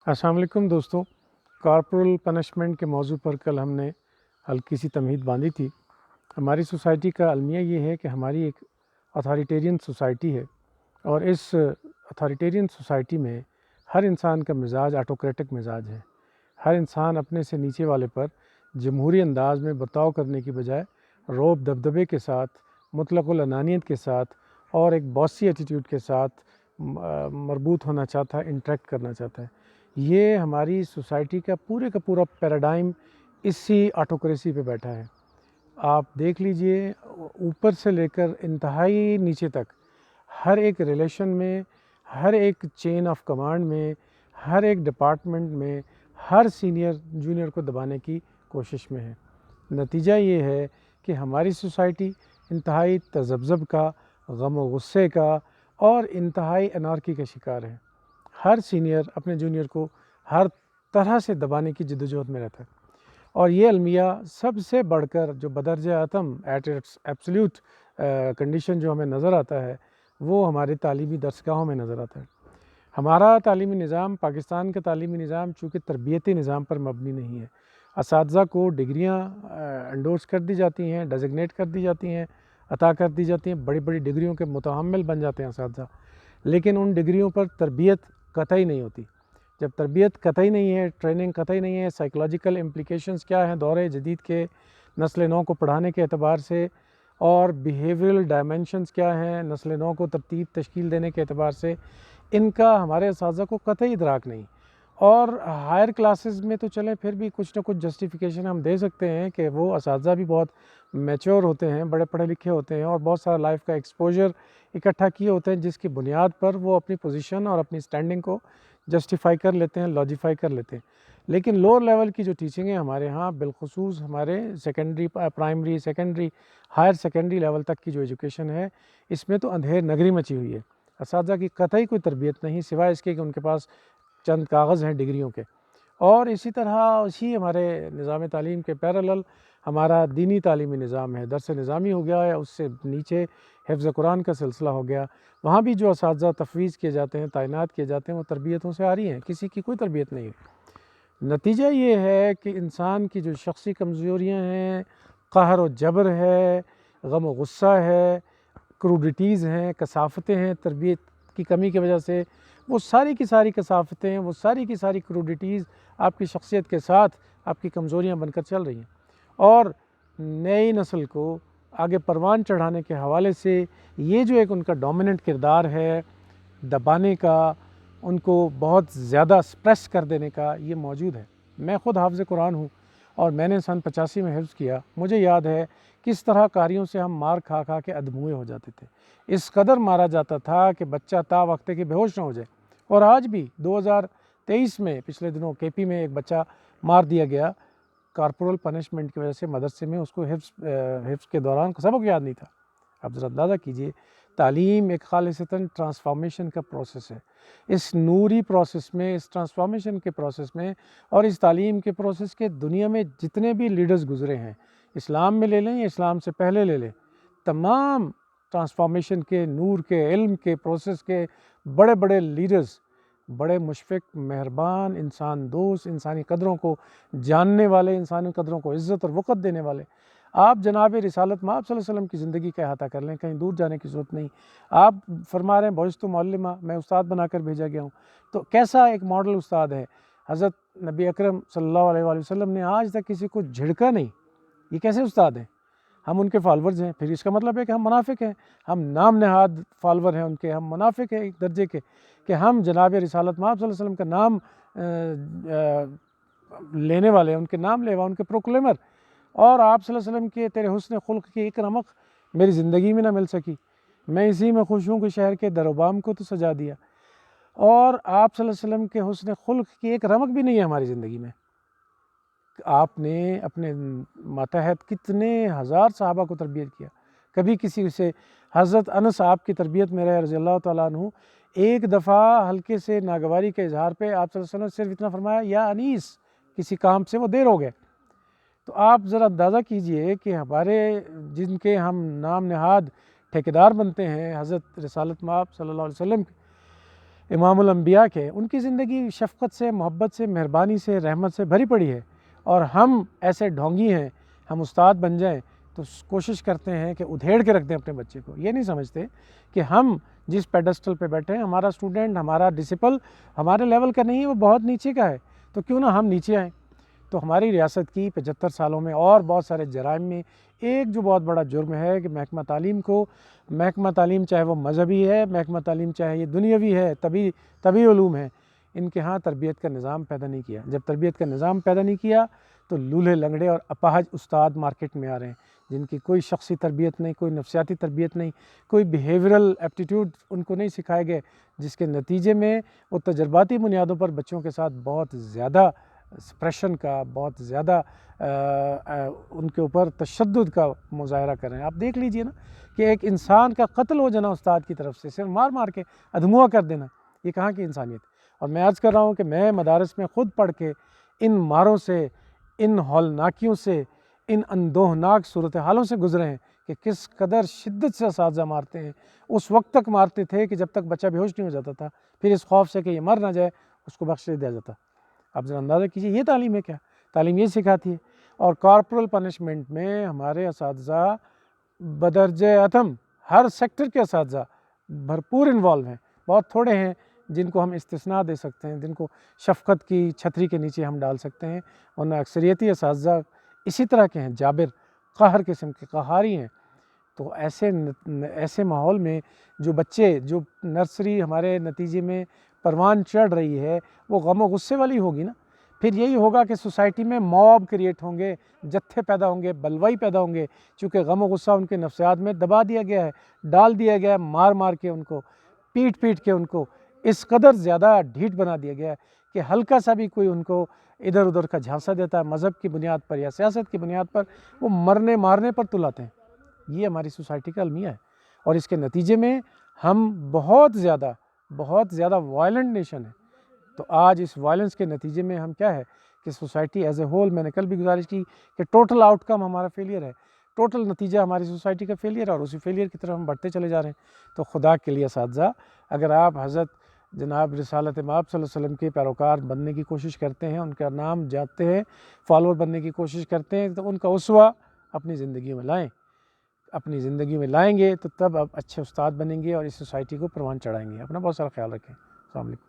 السلام علیکم دوستوں، کارپورل پنشمنٹ کے موضوع پر کل ہم نے ہلکی سی تمہید باندھی تھی۔ ہماری سوسائٹی کا المیہ یہ ہے کہ ہماری ایک اتھارٹیرین سوسائٹی ہے، اور اس اتھارٹیرین سوسائٹی میں ہر انسان کا مزاج آٹوکریٹک مزاج ہے۔ ہر انسان اپنے سے نیچے والے پر جمہوری انداز میں برتاؤ کرنے کی بجائے روب دبدبے کے ساتھ، مطلق العنانیت کے ساتھ اور ایک باسی ایٹیٹیوڈ کے ساتھ مربوط ہونا چاہتا ہے، انٹریکٹ کرنا چاہتا ہے۔ یہ ہماری سوسائٹی کا پورا پیراڈائم اسی آٹوکریسی پہ بیٹھا ہے۔ آپ دیکھ لیجئے، اوپر سے لے کر انتہائی نیچے تک ہر ایک ریلیشن میں، ہر ایک چین آف کمانڈ میں، ہر ایک ڈپارٹمنٹ میں ہر سینئر جونیئر کو دبانے کی کوشش میں ہے۔ نتیجہ یہ ہے کہ ہماری سوسائٹی انتہائی تذبذب کا، غم و غصے کا اور انتہائی انارکی کا شکار ہے۔ ہر سینئر اپنے جونیئر کو ہر طرح سے دبانے کی جدوجہد میں رہتا ہے، اور یہ المیہ سب سے بڑھ کر جو بدرجہ اتم ایٹ اٹس ایبسلیوٹ کنڈیشن جو ہمیں نظر آتا ہے، وہ ہمارے تعلیمی درسگاہوں میں نظر آتا ہے۔ ہمارا تعلیمی نظام، پاکستان کا تعلیمی نظام چونکہ تربیتی نظام پر مبنی نہیں ہے۔ اساتذہ کو ڈگریاں انڈورس کر دی جاتی ہیں، ڈیزگنیٹ کر دی جاتی ہیں، عطا کر دی جاتی ہیں، بڑی بڑی ڈگریوں کے متحمل بن جاتے ہیں اساتذہ، لیکن ان ڈگریوں پر تربیت قطعی نہیں ہوتی۔ جب تربیت قطعی نہیں ہے، ٹریننگ قطعی نہیں ہے، سائیکولوجیکل امپلیکیشنز کیا ہیں دور جدید کے نسل نو کو پڑھانے کے اعتبار سے، اور بیہیویئرل ڈائمنشنز کیا ہیں نسل نو کو ترتیب تشکیل دینے کے اعتبار سے، ان کا ہمارے اساتذہ کو قطعی ادراک نہیں۔ اور ہائر کلاسز میں تو چلیں پھر بھی کچھ نہ کچھ جسٹیفیکیشن ہم دے سکتے ہیں کہ وہ اساتذہ بھی بہت میچور ہوتے ہیں، بڑے پڑھے لکھے ہوتے ہیں، اور بہت سارا لائف کا ایکسپوجر اکٹھا کیے ہوتے ہیں، جس کی بنیاد پر وہ اپنی پوزیشن اور اپنی سٹینڈنگ کو جسٹیفائی کر لیتے ہیں، لاجیفائی کر لیتے ہیں۔ لیکن لوور لیول کی جو ٹیچنگ ہے ہمارے ہاں، بالخصوص ہمارے secondary, primary, secondary, higher secondary level تک کی جو ایجوکیشن ہے، اس میں تو اندھیر نگری مچی ہوئی ہے۔ اساتذہ کی قطعی کوئی تربیت نہیں، سوائے اس کے کہ ان کے پاس چند کاغذ ہیں ڈگریوں کے۔ اور اسی طرح اسی ہمارے نظام تعلیم کے پیرالل ہمارا دینی تعلیمی نظام ہے، درس نظامی ہو گیا ہے، اس سے نیچے حفظ قرآن کا سلسلہ ہو گیا۔ وہاں بھی جو اساتذہ تفویض کیے جاتے ہیں، تعینات کیے جاتے ہیں، وہ تربیتوں سے آ رہی ہیں، کسی کی کوئی تربیت نہیں ہے۔ نتیجہ یہ ہے کہ انسان کی جو شخصی کمزوریاں ہیں، قہر و جبر ہے، غم و غصہ ہے، کروڈیٹیز ہیں، کثافتیں ہیں تربیت کی کمی کی وجہ سے، وہ ساری کی ساری کثافتیں، وہ ساری کی ساری کروڈیٹیز آپ کی شخصیت کے ساتھ آپ کی کمزوریاں بن کر چل رہی ہیں، اور نئی نسل کو آگے پروان چڑھانے کے حوالے سے یہ جو ایک ان کا ڈومیننٹ کردار ہے دبانے کا، ان کو بہت زیادہ سپریس کر دینے کا، یہ موجود ہے۔ میں خود حافظ قرآن ہوں، اور میں نے سن 85 میں حفظ کیا۔ مجھے یاد ہے کس طرح قاریوں سے ہم مار کھا کھا کے ادھموئے ہو جاتے تھے، اس قدر مارا جاتا تھا کہ بچہ تا وقت کے بے ہوش نہ ہو جائے۔ اور آج بھی 2023 میں پچھلے دنوں کے پی میں ایک بچہ مار دیا گیا کارپورل پنشمنٹ کی وجہ سے مدرسے میں، اس کو حفظ کے دوران سبق یاد نہیں تھا۔ اب ذرا اندازہ کیجئے، تعلیم ایک خالصتاً ٹرانسفارمیشن کا پروسیس ہے۔ اس نوری پروسیس میں، اس ٹرانسفارمیشن کے پروسیس میں، اور اس تعلیم کے پروسیس کے دنیا میں جتنے بھی لیڈرز گزرے ہیں، اسلام میں لے لیں یا اسلام سے پہلے لے لیں، تمام ٹرانسفارمیشن کے، نور کے، علم کے پروسیس کے بڑے بڑے لیڈرز، بڑے مشفق، مہربان، انسان دوست، انسانی قدروں کو جاننے والے، انسانی قدروں کو عزت اور وقت دینے والے۔ آپ جناب رسالت مآب صلی اللہ علیہ وسلم کی زندگی کا احاطہ کر لیں، کہیں دور جانے کی ضرورت نہیں۔ آپ فرما رہے ہیں بعثت معلما، میں استاد بنا کر بھیجا گیا ہوں، تو کیسا ایک ماڈل استاد ہے؟ حضرت نبی اکرم صلی اللہ علیہ وآلہ وسلم نے آج تک کسی کو جھڑکا نہیں، یہ کیسے استاد ہیں؟ ہم ان کے فالورز ہیں، پھر اس کا مطلب ہے کہ ہم منافق ہیں، ہم نام نہاد فالور ہیں ان کے، ہم منافق ہیں ایک درجے کے، کہ ہم جناب رسالت مآب صلی اللہ علیہ وسلم کا نام لینے والے، ان کے نام لیوا، ان کے پروکلیمر، اور آپ صلی اللہ علیہ وسلم کے تیرے حسن خلق کی ایک رمق میری زندگی میں نہ مل سکی، میں اسی میں خوش ہوں کہ شہر کے در و بام کو تو سجا دیا، اور آپ صلی اللہ علیہ وسلم کے حسن خلق کی ایک رمق بھی نہیں ہے ہماری زندگی میں۔ آپ نے اپنے ماتحت کتنے ہزار صحابہ کو تربیت کیا، کبھی کسی سے، حضرت انس آپ کی تربیت میں رہے رضی اللہ تعالیٰ عنہ، ایک دفعہ ہلکے سے ناگواری کے اظہار پہ آپ صلی اللہ علیہ وسلم نے صرف اتنا فرمایا، یا انیس، کسی کام سے وہ دیر ہو گئے۔ تو آپ ذرا اندازہ کیجئے کہ ہمارے جن کے ہم نام نہاد ٹھیکیدار بنتے ہیں، حضرت رسالت مآب صلی اللہ علیہ وسلم، امام الانبیاء کے، ان کی زندگی شفقت سے، محبت سے، مہربانی سے، رحمت سے بھری پڑی ہے، اور ہم ایسے ڈھونگی ہیں، ہم استاد بن جائیں تو کوشش کرتے ہیں کہ ادھیڑ کے رکھ دیں اپنے بچے کو، یہ نہیں سمجھتے کہ ہم جس پیڈسٹل پہ بیٹھے ہیں، ہمارا اسٹوڈنٹ، ہمارا ڈسپل ہمارے لیول کا نہیں ہے، وہ بہت نیچے کا ہے، تو کیوں نہ ہم نیچے آئیں۔ تو ہماری ریاست کی 75 سالوں میں اور بہت سارے جرائم میں ایک جو بہت بڑا جرم ہے کہ محکمہ تعلیم کو، محکمہ تعلیم چاہے وہ مذہبی ہے، محکمہ تعلیم چاہے یہ دنیاوی ہے، طبی علوم ہے، ان کے ہاں تربیت کا نظام پیدا نہیں کیا۔ جب تربیت کا نظام پیدا نہیں کیا تو لولہے لنگڑے اور اپاہج استاد مارکیٹ میں آ رہے ہیں، جن کی کوئی شخصی تربیت نہیں، کوئی نفسیاتی تربیت نہیں، کوئی بیہیورل ایپٹیٹیوڈ ان کو نہیں سکھائے گئے، جس کے نتیجے میں وہ تجرباتی بنیادوں پر بچوں کے ساتھ بہت زیادہ سپریشن کا، بہت زیادہ ان کے اوپر تشدد کا مظاہرہ کر رہے ہیں۔ آپ دیکھ لیجئے نا کہ ایک انسان کا قتل ہو جانا استاد کی طرف سے، صرف مار مار کے ادھموا کر دینا، یہ کہاں کی انسانیت؟ اور میں عرض کر رہا ہوں کہ میں مدارس میں خود پڑھ کے ان ماروں سے، ان ہولناکیوں سے، ان اندوہناک صورتحالوں سے گزرے ہیں کہ کس قدر شدت سے اساتذہ مارتے ہیں۔ اس وقت تک مارتے تھے کہ جب تک بچہ بے ہوش نہیں ہو جاتا تھا، پھر اس خوف سے کہ یہ مر نہ جائے اس کو بخش دیا جاتا۔ آپ ذرا اندازہ کیجئے یہ تعلیم ہے کیا؟ تعلیم یہ سکھاتی ہے۔ اور کارپورل پنشمنٹ میں ہمارے اساتذہ بدرجہ اتم، ہر سیکٹر کے اساتذہ بھرپور انوالو ہیں، بہت تھوڑے ہیں جن کو ہم استثناء دے سکتے ہیں، جن کو شفقت کی چھتری کے نیچے ہم ڈال سکتے ہیں، ورنہ اکثریتی اساتذہ اسی طرح کے ہیں، جابر، قہر قسم کے، قہاری ہیں۔ تو ایسے ماحول میں جو بچے، جو نرسری ہمارے نتیجے میں پروان چڑھ رہی ہے، وہ غم و غصے والی ہوگی نا، پھر یہی ہوگا کہ سوسائٹی میں موب کریٹ ہوں گے، جتھے پیدا ہوں گے، بلوائی پیدا ہوں گے، چونکہ غم و غصہ ان کے نفسیات میں دبا دیا گیا ہے، ڈال دیا گیا ہے، مار مار کے ان کو، پیٹ پیٹ کے ان کو اس قدر زیادہ ڈھیٹ بنا دیا گیا ہے کہ ہلکا سا بھی کوئی ان کو ادھر ادھر کا جھانسا دیتا ہے مذہب کی بنیاد پر یا سیاست کی بنیاد پر، وہ مرنے مارنے پر تلاتے ہیں۔ یہ ہماری سوسائٹی کا المیہ ہے، اور اس کے نتیجے میں ہم بہت زیادہ وائلنٹ نیشن ہے۔ تو آج اس وائلنس کے نتیجے میں ہم کیا ہے کہ سوسائٹی ایز اے ہول، میں نے کل بھی گزارش کی کہ ٹوٹل آؤٹ کم ہمارا فیلئر ہے، ٹوٹل نتیجہ ہماری سوسائٹی کا فیلئر ہے، اور اسی فیلئر کی طرف ہم بڑھتے چلے جا رہے ہیں۔ تو خدا کے لیے اساتذہ، اگر آپ حضرت جناب رسالت مآب صلی اللہ علیہ وسلم کے پیروکار بننے کی کوشش کرتے ہیں، ان کا نام جانتے ہیں، فالوور بننے کی کوشش کرتے ہیں، تو ان کا اسوہ اپنی زندگی میں لائیں، اپنی زندگی میں لائیں گے تو تب آپ اچھے استاد بنیں گے اور اس سوسائٹی کو پروان چڑھائیں گے۔ اپنا بہت سارا خیال رکھیں۔ السلام علیکم۔